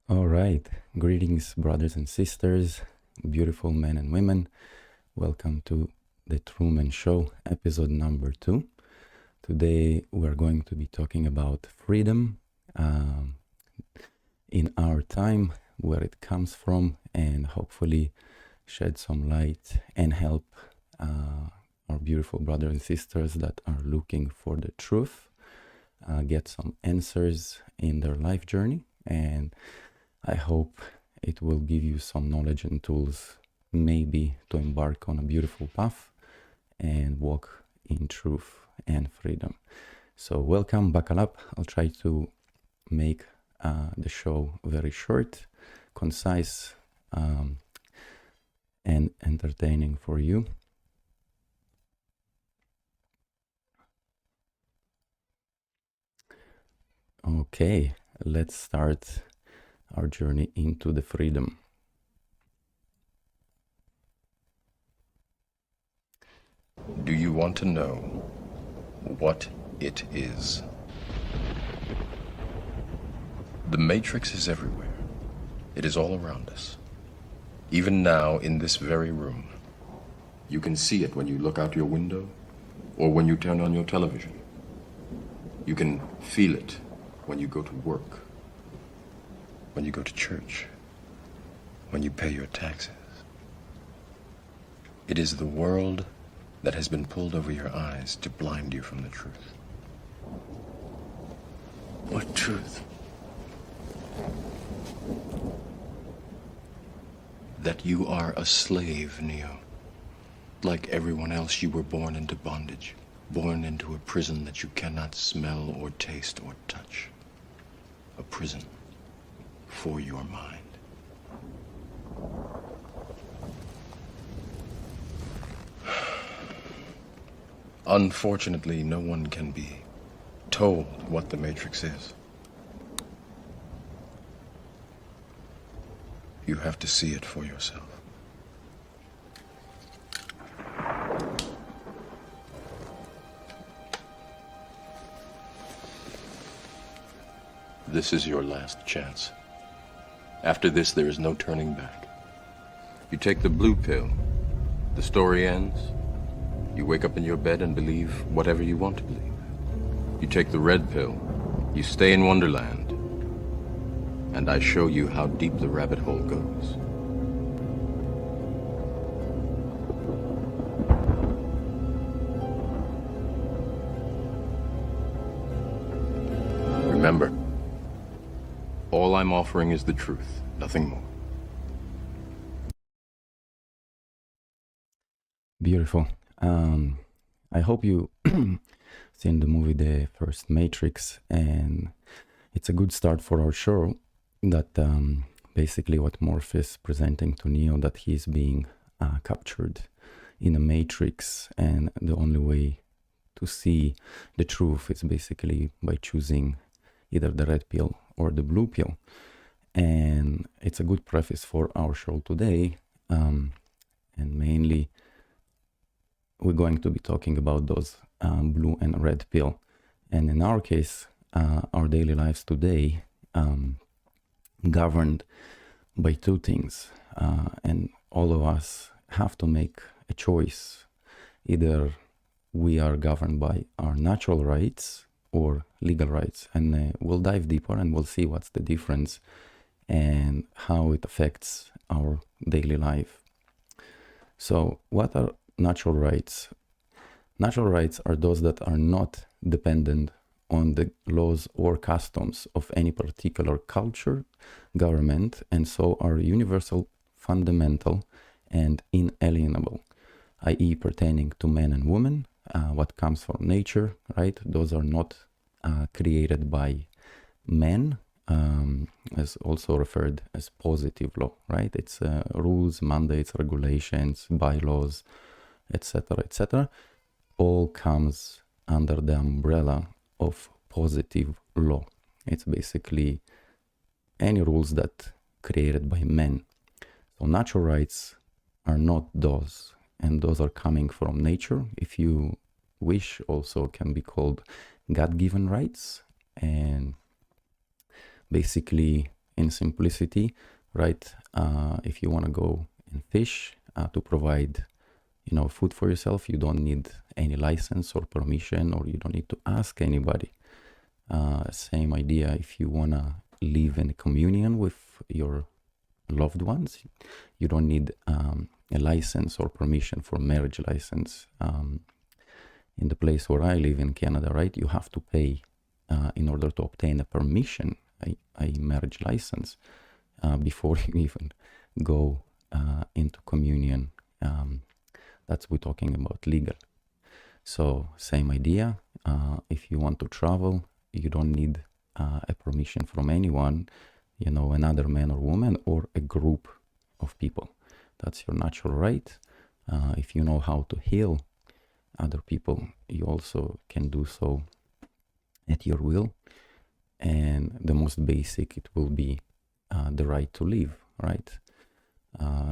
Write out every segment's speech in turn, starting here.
All right. Greetings, brothers and sisters, beautiful men and women. Welcome to the Truman Show, episode number 2. Today, we're going to be talking about freedom in our time, where it comes from, and hopefully shed some light and help our beautiful brothers and sisters that are looking for the truth get some answers in their life journey. And I hope it will give you some knowledge and tools, maybe to embark on a beautiful path and walk in truth and freedom. So welcome, buckle up. I'll try to make the show very short, concise, and entertaining for you. Okay, let's start our journey into the freedom. Do you want to know what it is? The Matrix is everywhere. It is all around us. Even now, in this very room. You can see it when you look out your window or when you turn on your television. You can feel it when you go to work, when you go to church, when you pay your taxes. It is the world that has been pulled over your eyes to blind you from the truth. What truth? That you are a slave, Neo. Like everyone else, you were born into bondage, born into a prison that you cannot smell or taste or touch. A prison for your mind. Unfortunately, no one can be told what the Matrix is. You have to see it for yourself. This is your last chance. After this, there is no turning back. You take the blue pill, the story ends. You wake up in your bed and believe whatever you want to believe. You take the red pill, you stay in Wonderland, and I show you how deep the rabbit hole goes. Remember, all I'm offering is the truth, nothing more. Beautiful. I hope you seen the movie The First Matrix, and it's a good start for our show that basically what Morpheus presenting to Neo, that he's being captured in a matrix, and the only way to see the truth is basically by choosing either the red pill or the blue pill. And it's a good preface for our show today, and mainly we're going to be talking about those blue and red pill. And in our case, our daily lives today governed by two things, and all of us have to make a choice. Either we are governed by our natural rights or legal rights, and we'll dive deeper and we'll see what's the difference and how it affects our daily life. So what are natural rights? Natural rights are those that are not dependent on the laws or customs of any particular culture, government, and so are universal, fundamental, and inalienable, i.e. pertaining to men and women, what comes from nature, right? Those are not created by men, as also referred as positive law, right? It's rules, mandates, regulations, bylaws, etc., etc. All comes under the umbrella of positive law. It's basically any rules that created by men. So natural rights are not those, and those are coming from nature. If you wish, also can be called God-given rights, and basically in simplicity, right? If you want to go and fish to provide, food for yourself, you don't need any license or permission, or you don't need to ask anybody. Same idea if you want to live in communion with your loved ones, you don't need a license or permission for marriage license. In the place where I live in Canada, right, you have to pay in order to obtain a permission, a marriage license, before you even go into communion. That's we're talking about legal. So same idea. If you want to travel, you don't need a permission from anyone, another man or woman or a group of people. That's your natural right. If you know how to heal other people, you also can do so at your will. And the most basic, it will be the right to live, right?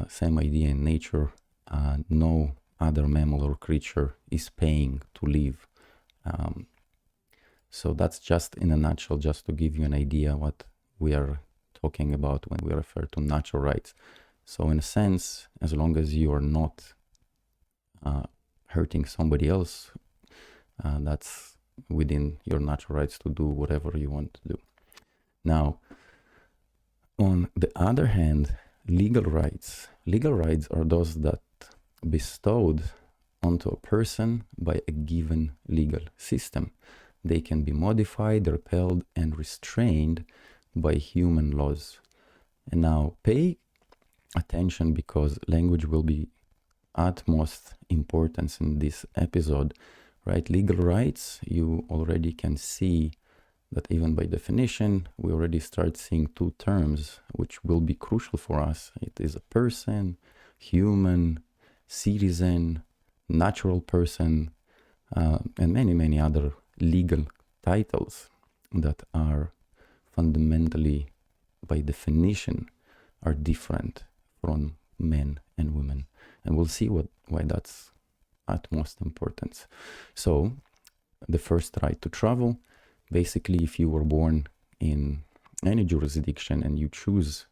Same idea in nature. No other mammal or creature is paying to live. So that's just in a nutshell, just to give you an idea what we are talking about when we refer to natural rights. So in a sense, as long as you are not hurting somebody else, that's within your natural rights to do whatever you want to do. Now, on the other hand, legal rights are those that bestowed onto a person by a given legal system. They can be modified, repelled, and restrained by human laws. And now pay attention, because language will be utmost importance in this episode, right? Legal rights, you already can see that even by definition, we already start seeing two terms which will be crucial for us. It is a person, human, citizen, natural person, and many, many other legal titles that are fundamentally, by definition, are different from men and women. And we'll see why that's utmost importance. So the first right to travel, basically, if you were born in any jurisdiction and you choose,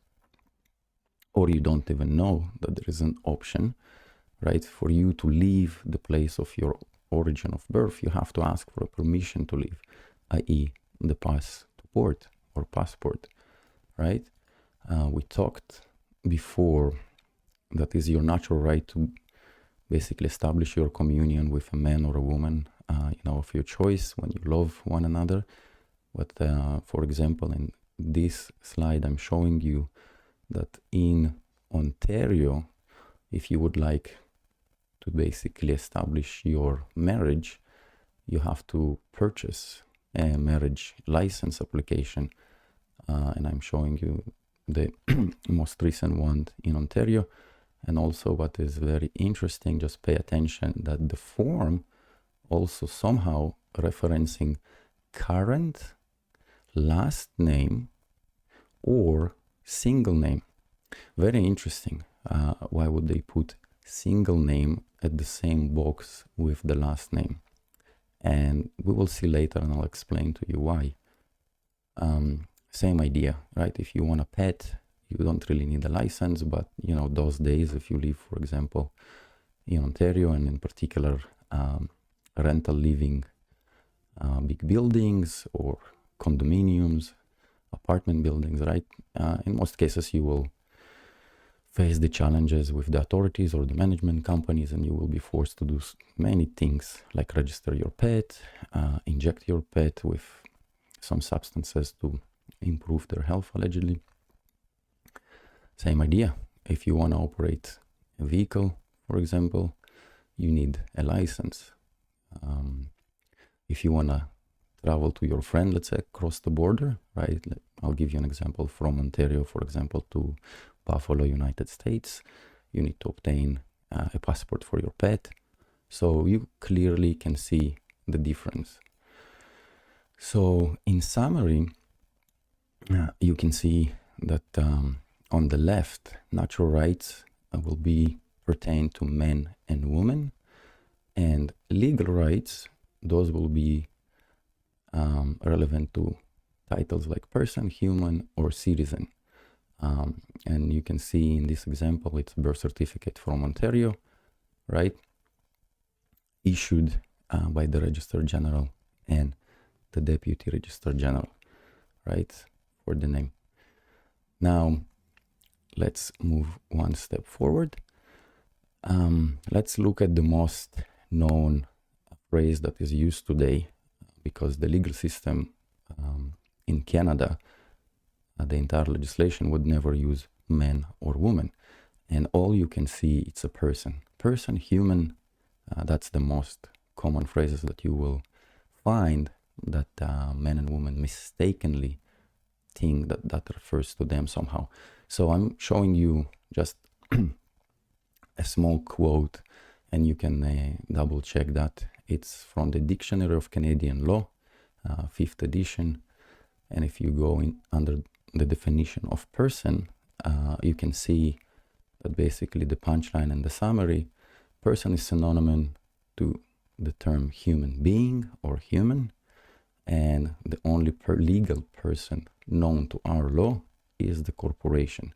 or you don't even know that there is an option, right, for you to leave the place of your origin of birth, you have to ask for a permission to leave, i.e. the passport or passport, right? We talked before that is your natural right to basically establish your communion with a man or a woman, of your choice when you love one another. But for example, in this slide, I'm showing you that in Ontario, if you would like to basically establish your marriage, you have to purchase a marriage license application. And I'm showing you the most recent one in Ontario. And also what is very interesting, just pay attention that the form also somehow referencing current last name or single name. Very interesting. Why would they put single name at the same box with the last name? And we will see later, and I'll explain to you why. Same idea, right? If you want a pet, you don't really need a license, but those days, if you live, for example, in Ontario, and in particular rental living, big buildings or condominiums, apartment buildings, right? In most cases, you will face the challenges with the authorities or the management companies, and you will be forced to do many things like register your pet, inject your pet with some substances to improve their health, allegedly. Same idea. If you want to operate a vehicle, for example, you need a license. If you want to travel to your friend, let's say, across the border, right? I'll give you an example from Ontario, for example, to Buffalo, United States. You need to obtain a passport for your pet. So you clearly can see the difference. So in summary, you can see that on the left, natural rights will be pertain to men and women, and legal rights, those will be relevant to titles like person, human, or citizen. And you can see in this example, it's a birth certificate from Ontario, right? Issued by the Registrar General and the Deputy Registrar General, right? For the name. Now, let's move one step forward. Let's look at the most known phrase that is used today, because the legal system in Canada, the entire legislation would never use man or woman. And all you can see, it's a person. Person, human, that's the most common phrases that you will find that men and women mistakenly think that refers to them somehow. So I'm showing you just a small quote, and you can double check that. It's from the Dictionary of Canadian Law, 5th edition. And if you go in under the definition of person, you can see that basically the punchline and the summary, person is synonymous to the term human being or human, and the only legal person known to our law is the corporation,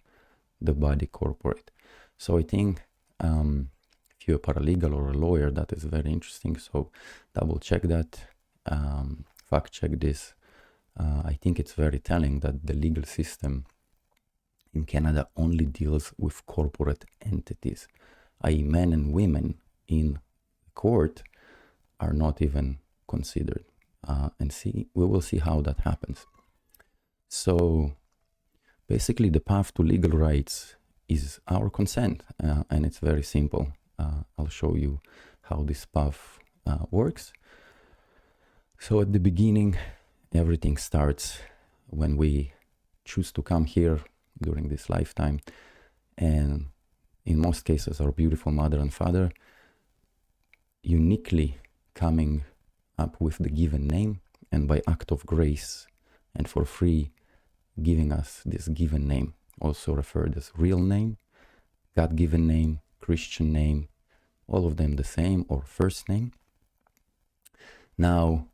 the body corporate. So I think if you're a paralegal or a lawyer, that is very interesting. So double check that, fact check this. I think it's very telling that the legal system in Canada only deals with corporate entities, i.e. men and women in court are not even considered. And we will see how that happens. So basically the path to legal rights is our consent, and it's very simple. I'll show you how this path works. So at the beginning, everything starts when we choose to come here during this lifetime. And in most cases, our beautiful mother and father uniquely coming up with the given name, and by act of grace and for free giving us this given name, also referred as real name, God-given name, Christian name, all of them the same, or first name. Now,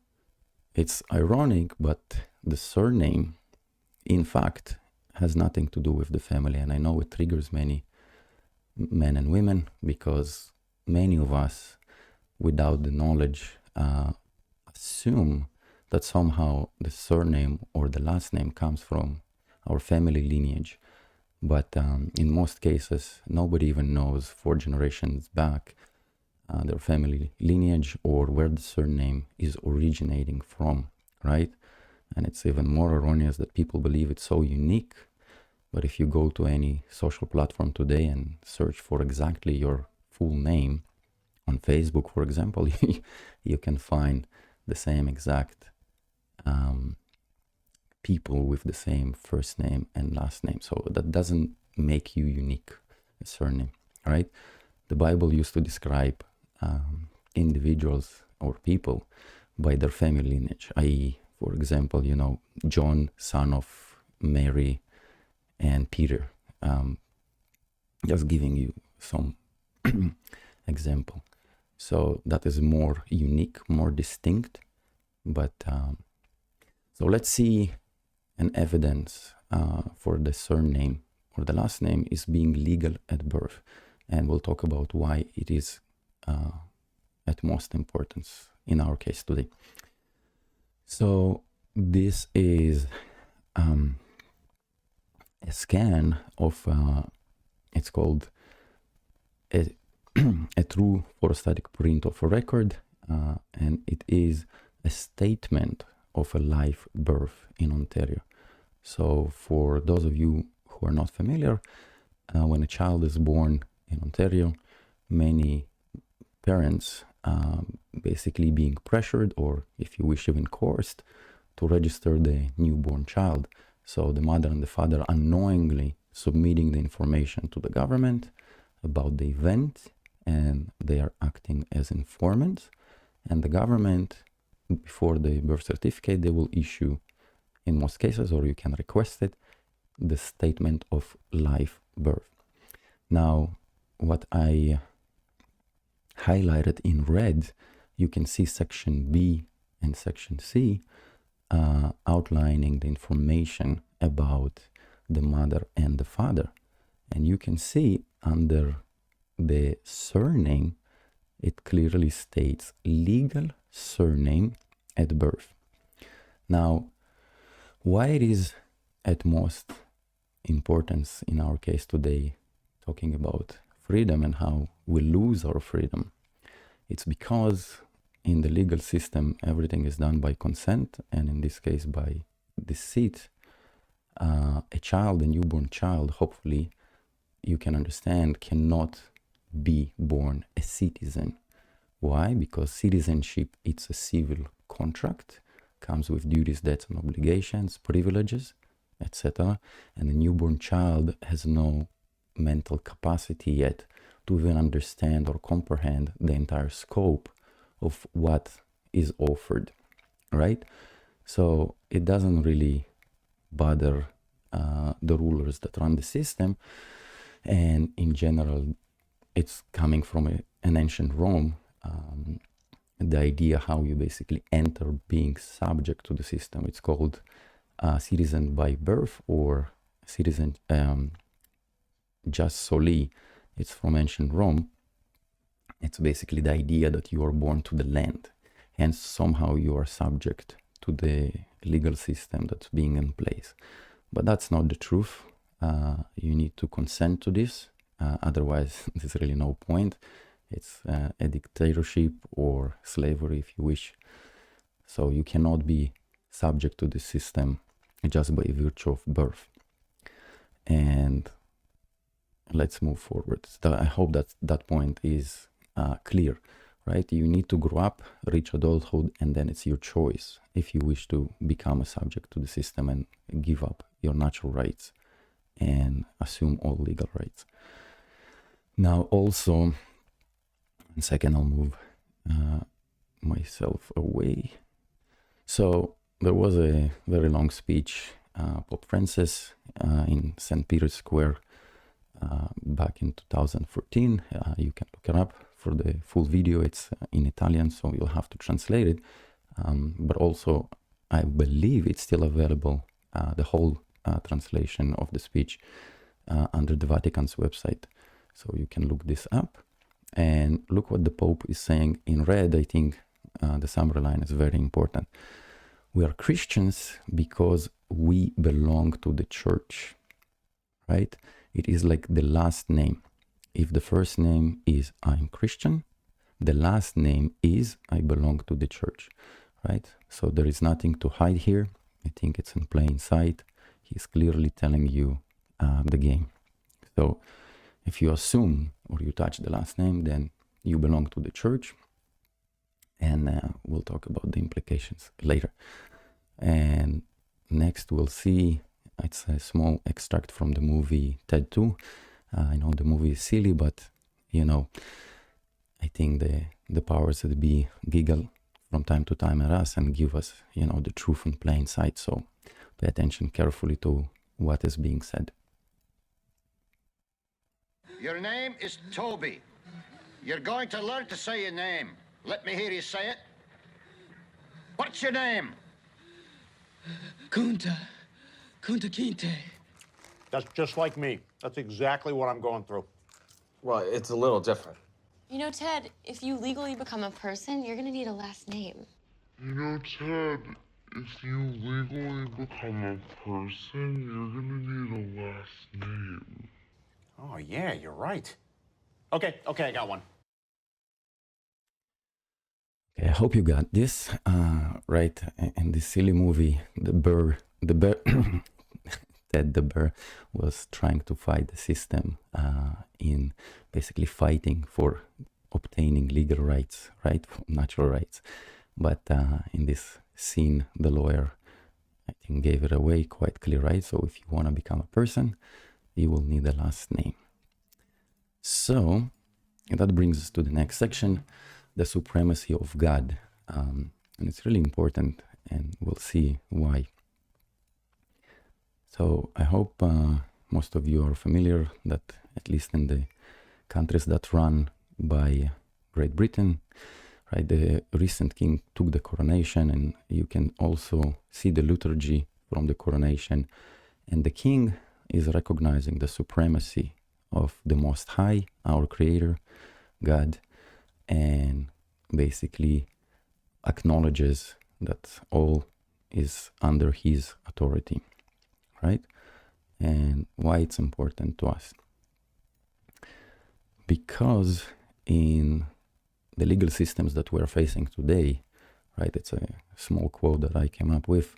it's ironic, but the surname, in fact, has nothing to do with the family. And I know it triggers many men and women, because many of us, without the knowledge, assume that somehow the surname or the last name comes from our family lineage. But in most cases, nobody even knows 4 generations back their family lineage or where the surname is originating from, right? And it's even more erroneous that people believe it's so unique. But if you go to any social platform today and search for exactly your full name on Facebook, for example, you can find the same exact people with the same first name and last name. So that doesn't make you unique, a surname, right? The Bible used to describe individuals or people by their family lineage, i.e., for example, John, son of Mary and Peter. Just giving you some example. So that is more unique, more distinct. But so let's see an evidence for the surname or the last name is being legal at birth. And we'll talk about why it is at most importance in our case today. So this is a scan of, it's called a true photostatic print of a record, and it is a statement of a live birth in Ontario. So for those of you who are not familiar, when a child is born in Ontario, many parents basically being pressured, or if you wish even coerced, to register the newborn child. So the mother and the father unknowingly submitting the information to the government about the event, and they are acting as informants. And the government, before the birth certificate, they will issue, in most cases, or you can request it, the statement of live birth. Now, what I highlighted in red, you can see section B and section C outlining the information about the mother and the father. And you can see under the surname, it clearly states legal surname at birth. Now, why it is at most importance in our case today, talking about freedom and how we lose our freedom, it's because in the legal system, everything is done by consent, and in this case, by deceit. A child, a newborn child, hopefully, you can understand, cannot be born a citizen. Why? Because citizenship, it's a civil contract, comes with duties, debts, and obligations, privileges, etc. And the newborn child has no mental capacity yet to even understand or comprehend the entire scope of what is offered, right? So it doesn't really bother the rulers that run the system. And in general, it's coming from an ancient Rome, the idea how you basically enter being subject to the system. It's called citizen by birth, or citizen jus soli. It's from ancient Rome. It's basically the idea that you are born to the land, hence somehow you are subject to the legal system that's being in place. But that's not the truth. You need to consent to this, otherwise there's really no point. It's a dictatorship or slavery, if you wish. So you cannot be subject to the system just by virtue of birth. And let's move forward. So I hope that that point is clear, right? You need to grow up, reach adulthood, and then it's your choice if you wish to become a subject to the system and give up your natural rights and assume all legal rights. Now also, in second, I'll move myself away. So there was a very long speech, Pope Francis in St. Peter's Square back in 2014. You can look it up for the full video. It's in Italian, so you'll have to translate it. But also, I believe it's still available, the whole translation of the speech under the Vatican's website. So you can look this up. And look what the Pope is saying in red. I think the summary line is very important. We are Christians because we belong to the church, right? It is like the last name. If the first name is I'm Christian, the last name is I belong to the church, right? So there is nothing to hide here. I think it's in plain sight. He's clearly telling you the game. So if you assume or you touch the last name, then you belong to the church. And we'll talk about the implications later. And next we'll see, it's a small extract from the movie Ted 2. I know the movie is silly, but you know, I think the powers that be giggle from time to time at us and give us, you know, the truth in plain sight. So pay attention carefully to what is being said. Your name is Toby. You're going to learn to say your name. Let me hear you say it. What's your name? Kunta Kinte. That's just like me. That's exactly what I'm going through. Well, it's a little different. You know, Ted, if you legally become a person, you're gonna need a last name. You know, Ted, if you legally become a person, you're gonna need a last name. Oh, yeah, you're right. Okay, I got one. Okay, I hope you got this. Right, in this silly movie, the bear, Ted the bear was trying to fight the system in basically fighting for obtaining legal rights, right, natural rights. But in this scene, the lawyer, I think, gave it away quite clear, right? So if you want to become a person, you will need a last name. So that brings us to the next section, the supremacy of God. And it's really important, and we'll see why. So I hope most of you are familiar that at least in the countries that run by Great Britain, right, the recent king took the coronation, and you can also see the liturgy from the coronation. And the king is recognizing the supremacy of the Most High, our Creator, God, and basically acknowledges that all is under His authority, right? And why it's important to us? Because in the legal systems that we're facing today, right, it's a small quote that I came up with.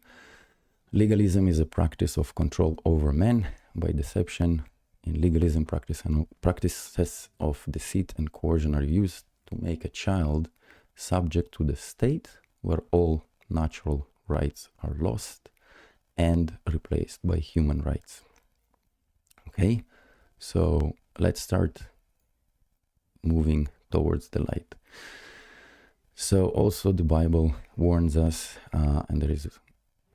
Legalism is a practice of control over men by deception. In legalism, practices of deceit and coercion are used to make a child subject to the state where all natural rights are lost and replaced by human rights. Okay, so let's start moving towards the light. So also the Bible warns us, and there is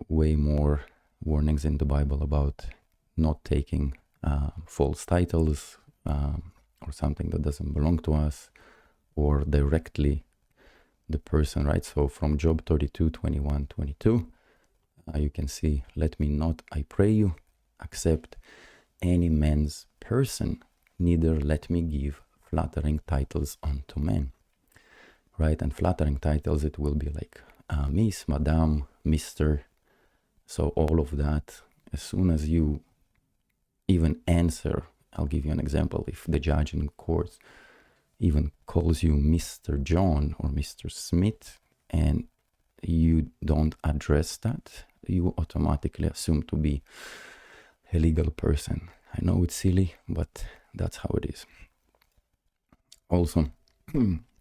way more warnings in the Bible about not taking false titles or something that doesn't belong to us, or directly the person, right? So from Job 32, 21, 22, you can see, let me not, I pray you, accept any man's person, neither let me give flattering titles unto men, right? And flattering titles, it will be like Miss, Madame, Mr. So all of that, as soon as you even answer, I'll give you an example. If the judge in court even calls you Mr. John or Mr. Smith, and you don't address that, you automatically assume to be a legal person. I know it's silly, but that's how it is. Also,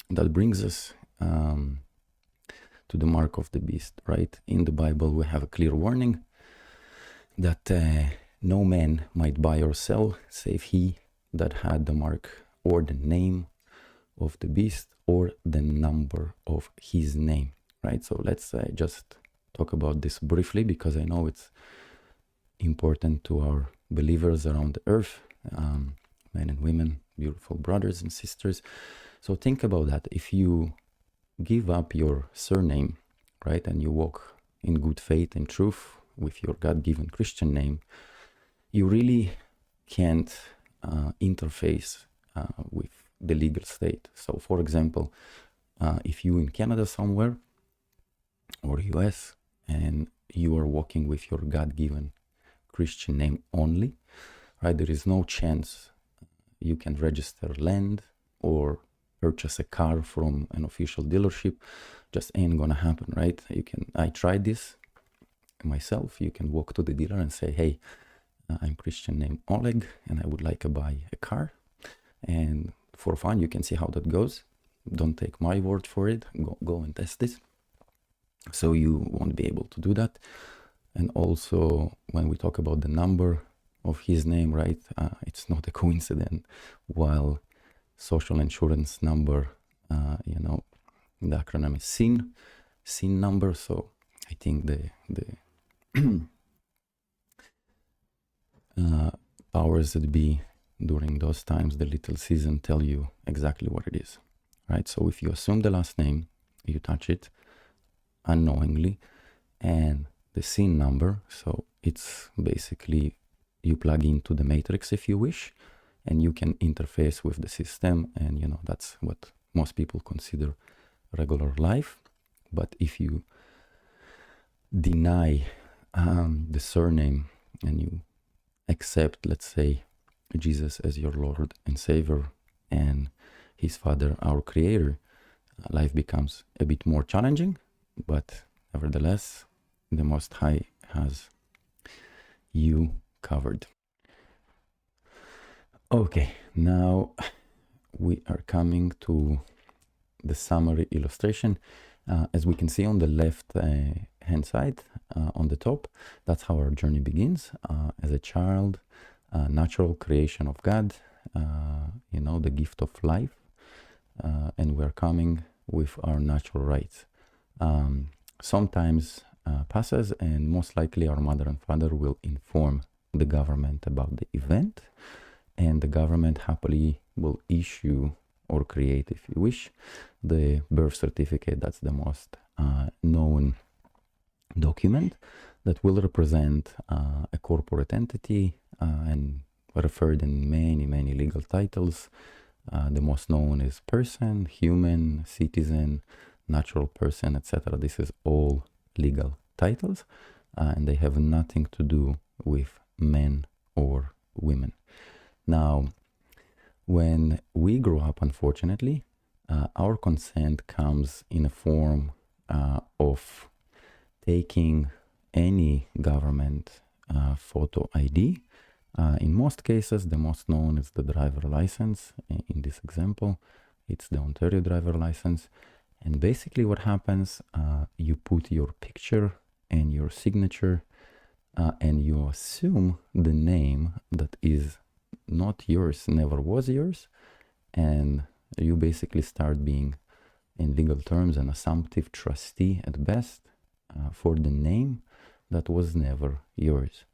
that brings us to the mark of the beast, right? In the Bible, we have a clear warning that no man might buy or sell save he that had the mark or the name of the beast or the number of his name, right? So let's just talk about this briefly, because I know it's important to our believers around the earth, men and women, beautiful brothers and sisters. So think about that. If you give up your surname, right, and you walk in good faith and truth with your God-given Christian name, you really can't interface with the legal state. So for example, if you in Canada somewhere or US and you are walking with your God-given Christian name only, right, there is no chance you can register land or purchase a car from an official dealership. Just ain't gonna happen, right? I tried this myself. You can walk to the dealer and say, hey, I'm Christian name Oleg and I would like to buy a car. And for fun, you can see how that goes. Don't take my word for it. Go and test this. So you won't be able to do that. And also, when we talk about the number of his name, right, it's not a coincidence. While social insurance number, the acronym is SIN number. So I think the powers that be during those times, the little season, tell you exactly what it is, right? So if you assume the last name, you touch it unknowingly, and the SIN number, so it's basically you plug into the matrix if you wish, and you can interface with the system, and that's what most people consider regular life. But if you deny the surname and you accept, let's say, Jesus as your Lord and Savior and his Father, our Creator, life becomes a bit more challenging, but nevertheless, the Most High has you covered. Okay, now we are coming to the summary illustration. As we can see on the left hand side, on the top, that's how our journey begins. As a child, natural creation of God, the gift of life, and we're coming with our natural rights. Sometimes passes, and most likely our mother and father will inform the government about the event, and the government happily will issue or create, if you wish, the birth certificate. That's the most known document that will represent a corporate entity and referred in many legal titles. The most known is person, human, citizen, natural person, etc. This is all legal titles, and they have nothing to do with men or women. Now, when we grow up, unfortunately, our consent comes in a form of taking any government photo ID. In most cases, the most known is the driver license. In this example, it's the Ontario driver license. And basically what happens, you put your picture and your signature, and you assume the name that is not yours, never was yours, and you basically start being, in legal terms, an assumptive trustee at best for the name that was never yours.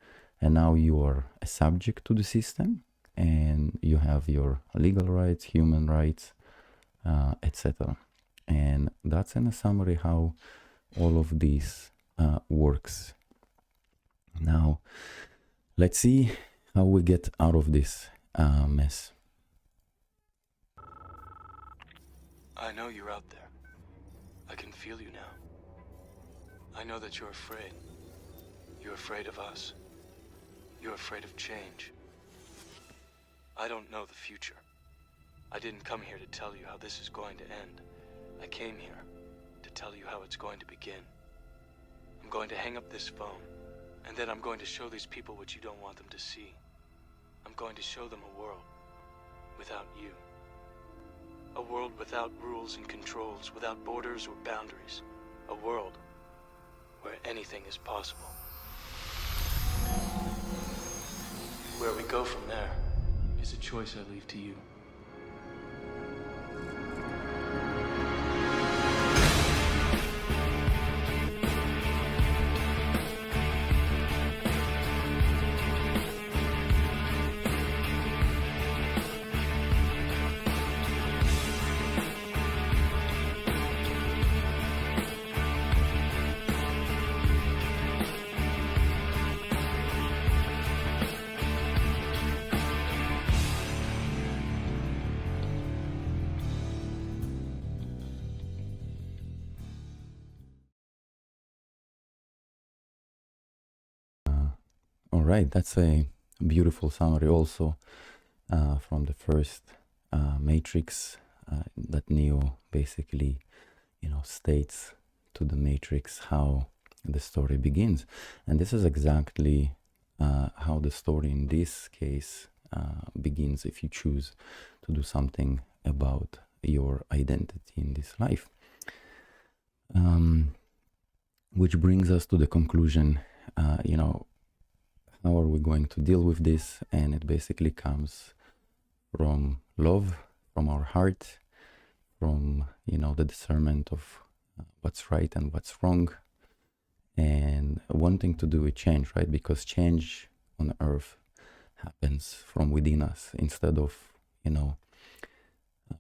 And now you are a subject to the system, and you have your legal rights, human rights, etc. And that's in a summary how all of this works. Now, let's see how we get out of this mess. I know you're out there. I can feel you now. I know that you're afraid. You're afraid of us. You're afraid of change. I don't know the future. I didn't come here to tell you how this is going to end. I came here to tell you how it's going to begin. I'm going to hang up this phone, and then I'm going to show these people what you don't want them to see. I'm going to show them a world without you. A world without rules and controls, without borders or boundaries. A world where anything is possible. Where we go from there is a choice I leave to you. All right, that's a beautiful summary also from the first Matrix that Neo basically, states to the Matrix how the story begins. And this is exactly how the story in this case begins if you choose to do something about your identity in this life. Which brings us to the conclusion, how are we going to deal with this? And it basically comes from love, from our heart, from, the discernment of what's right and what's wrong, and wanting to do a change, right? Because change on earth happens from within us instead of,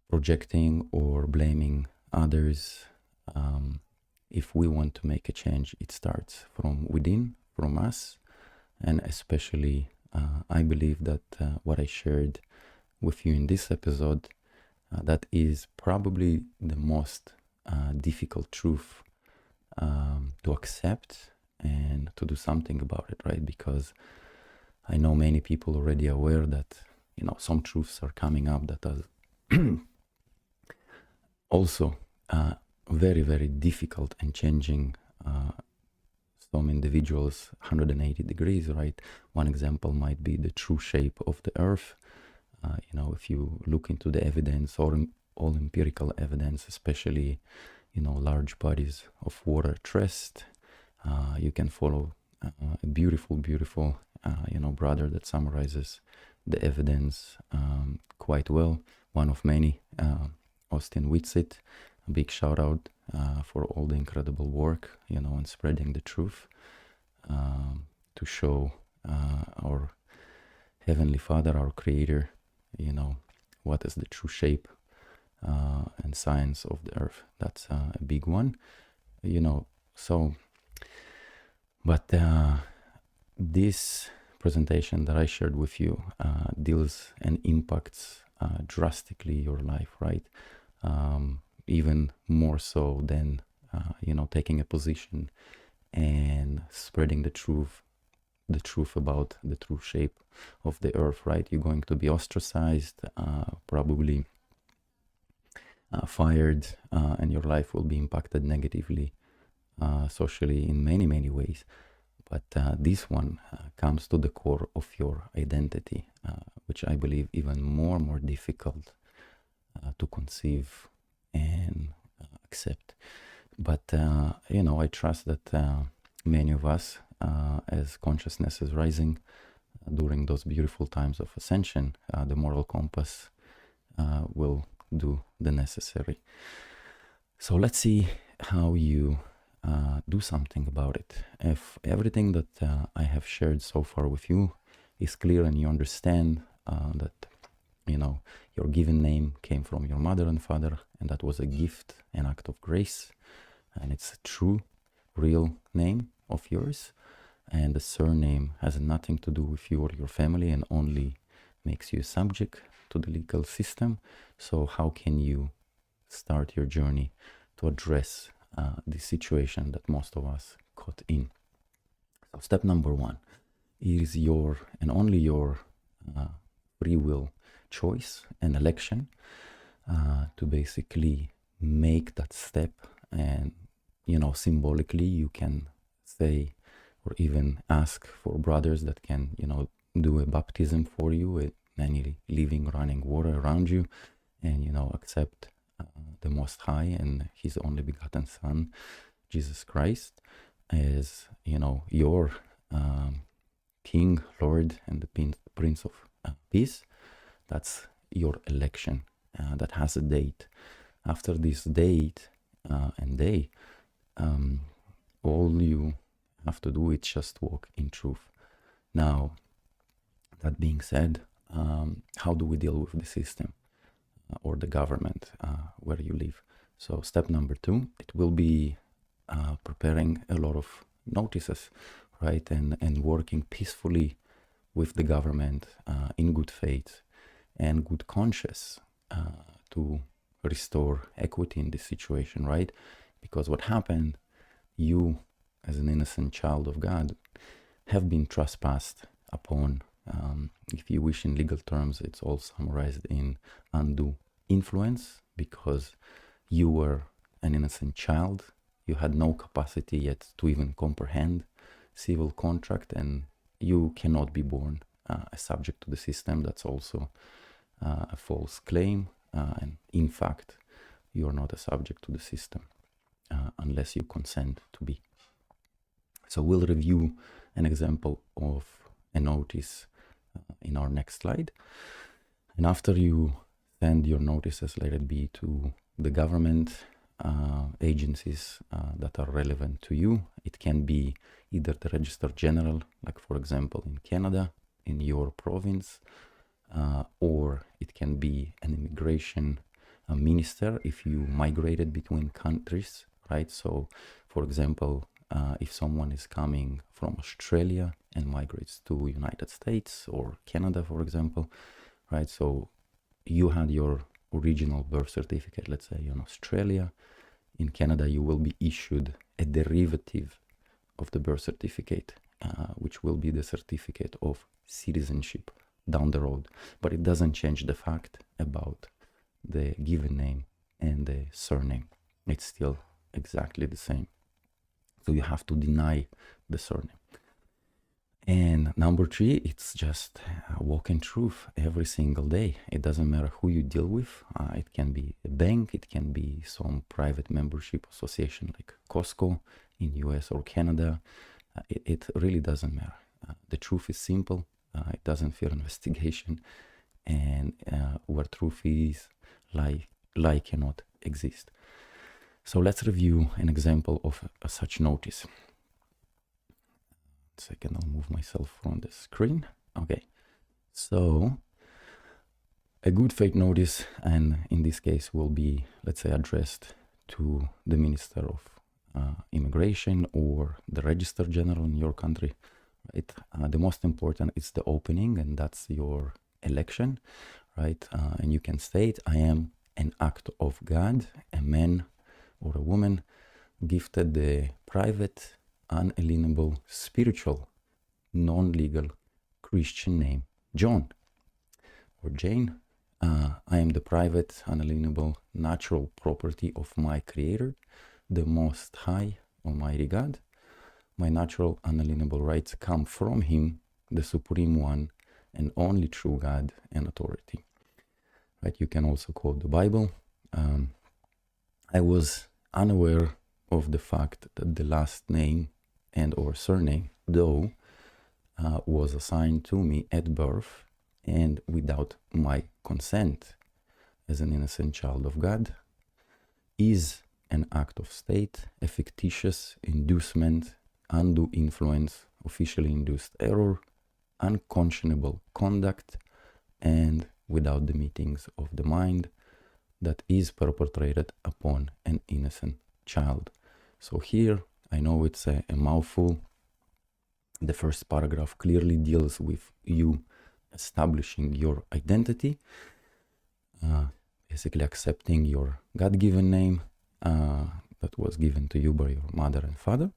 projecting or blaming others. If we want to make a change, it starts from within, from us. And especially, I believe that what I shared with you in this episode, that is probably the most difficult truth to accept and to do something about it, right? Because I know many people already aware that, some truths are coming up that are also very, very difficult and changing some individuals 180 degrees, right? One example might be the true shape of the earth. If you look into the evidence or all empirical evidence, especially, large bodies of water at rest, you can follow a beautiful, brother that summarizes the evidence quite well. One of many, Austin Whitsitt. A big shout out for all the incredible work, and spreading the truth to show our Heavenly Father, our Creator, what is the true shape and science of the earth. That's a big one, so, but this presentation that I shared with you deals and impacts drastically your life, right? Even more so than taking a position and spreading the truth about the true shape of the earth, right? You're going to be ostracized, probably fired, and your life will be impacted negatively socially in many ways. But this one comes to the core of your identity, which I believe even more difficult to conceive and accept. But I trust that many of us, as consciousness is rising during those beautiful times of ascension, the moral compass will do the necessary. So let's see how you do something about it. If everything that I have shared so far with you is clear and you understand that your given name came from your mother and father, and that was a gift, an act of grace, and it's a true, real name of yours, and the surname has nothing to do with you or your family and only makes you subject to the legal system. So how can you start your journey to address the situation that most of us caught in? So step number 1 is your and only your free will choice and election to basically make that step. And symbolically you can say or even ask for brothers that can do a baptism for you with any living running water around you, and accept the Most High and His only begotten Son, Jesus Christ, as your King, Lord, and the Prince of Peace. That's your election that has a date. After this date and day, all you have to do is just walk in truth. Now, that being said, how do we deal with the system or the government where you live? So step number 2, it will be preparing a lot of notices, right? And working peacefully with the government in good faith and good conscience to restore equity in this situation, right? Because what happened, you as an innocent child of God have been trespassed upon. If you wish, in legal terms, it's all summarized in undue influence, because you were an innocent child. You had no capacity yet to even comprehend civil contract, and you cannot be born a subject to the system. That's also a false claim. And in fact, you are not a subject to the system unless you consent to be. So we'll review an example of a notice in our next slide. And after you send your notices, let it be to the government agencies that are relevant to you. It can be either the Register General, like for example in Canada, in your province, or it can be an immigration minister if you migrated between countries, right? So for example, if someone is coming from Australia and migrates to United States or Canada, for example, right? So you had your original birth certificate, let's say in Australia. In Canada, you will be issued a derivative of the birth certificate, which will be the certificate of citizenship down the road. But it doesn't change the fact about the given name and the surname. It's still exactly the same. So you have to deny the surname. And number 3, it's just walk in truth every single day. It doesn't matter who you deal with. It can be a bank, it can be some private membership association like Costco in US or Canada. It really doesn't matter. The truth is simple. It doesn't fear investigation. And where truth is, lie cannot exist. So let's review an example of such notice. Second, I'll move myself from the screen. Okay, so a good faith notice, and in this case will be, let's say, addressed to the Minister of Immigration or the Register General in your country, right? The most important is the opening, and that's your election, right? And you can state, I am an act of God, a man or a woman gifted the private, unalienable, spiritual, non-legal Christian name, John or Jane. I am the private, unalienable, natural property of my Creator, the Most High, Almighty God. My natural, unalienable rights come from Him, the Supreme One, and only true God and authority. Right? You can also quote the Bible. I was unaware of the fact that the last name and or surname, Doe, was assigned to me at birth and without my consent as an innocent child of God, is an act of state, a fictitious inducement, undue influence, officially induced error, unconscionable conduct, and without the meetings of the mind that is perpetrated upon an innocent child. So here, I know it's a mouthful. The first paragraph clearly deals with you establishing your identity, basically accepting your God-given name that was given to you by your mother and father,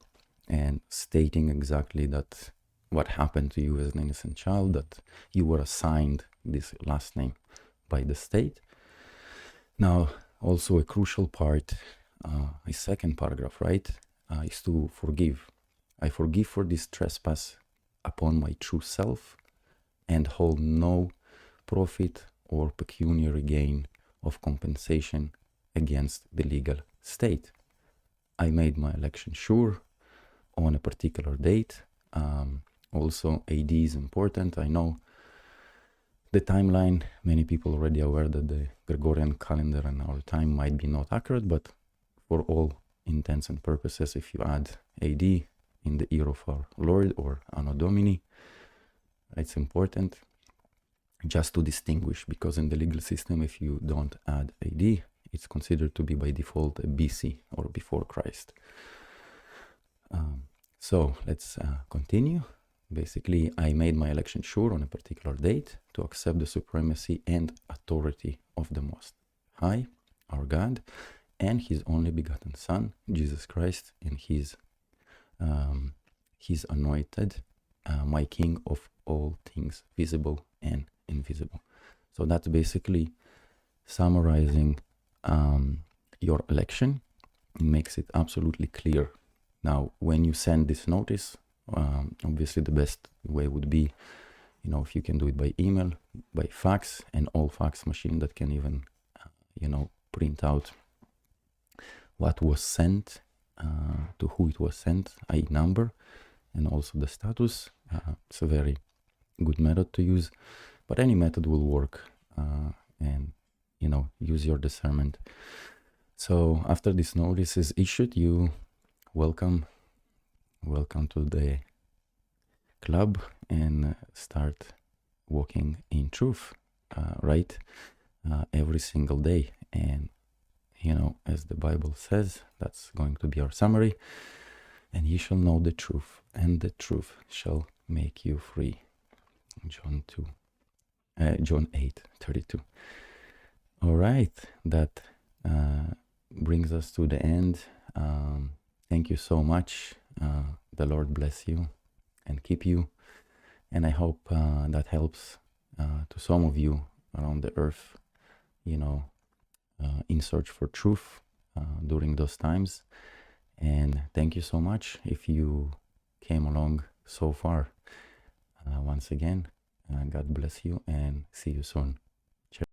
and stating exactly that what happened to you as an innocent child, that you were assigned this last name by the state. Now, also a crucial part, a second paragraph, right, is to forgive. I forgive for this trespass upon my true self and hold no profit or pecuniary gain of compensation against the legal state. I made my election sure on a particular date. Also, AD is important. I know the timeline, many people already aware that the Gregorian calendar and our time might be not accurate, but for all intents and purposes, if you add AD in the year of our Lord or Anno Domini, it's important just to distinguish, because in the legal system, if you don't add AD, it's considered to be by default a BC or before Christ. So let's continue. Basically, I made my election sure on a particular date to accept the supremacy and authority of the Most High, our God, and His only begotten Son, Jesus Christ, and His anointed, my King of all things visible and invisible. So that's basically summarizing your election. It makes it absolutely clear. Now, when you send this notice, obviously the best way would be, if you can do it by email, by fax, and all fax machine that can even, print out what was sent, to who it was sent, i.e. number, and also the status. It's a very good method to use, but any method will work, and, use your discernment. So after this notice is issued, you welcome to the club and start walking in truth, right? Every single day. And, as the Bible says, that's going to be our summary. And ye shall know the truth, and the truth shall make you free. John 8:32. All right, that brings us to the end. Thank you so much. The Lord bless you and keep you. And I hope that helps to some of you around the earth, in search for truth during those times. And thank you so much if you came along so far. Once again, God bless you and see you soon.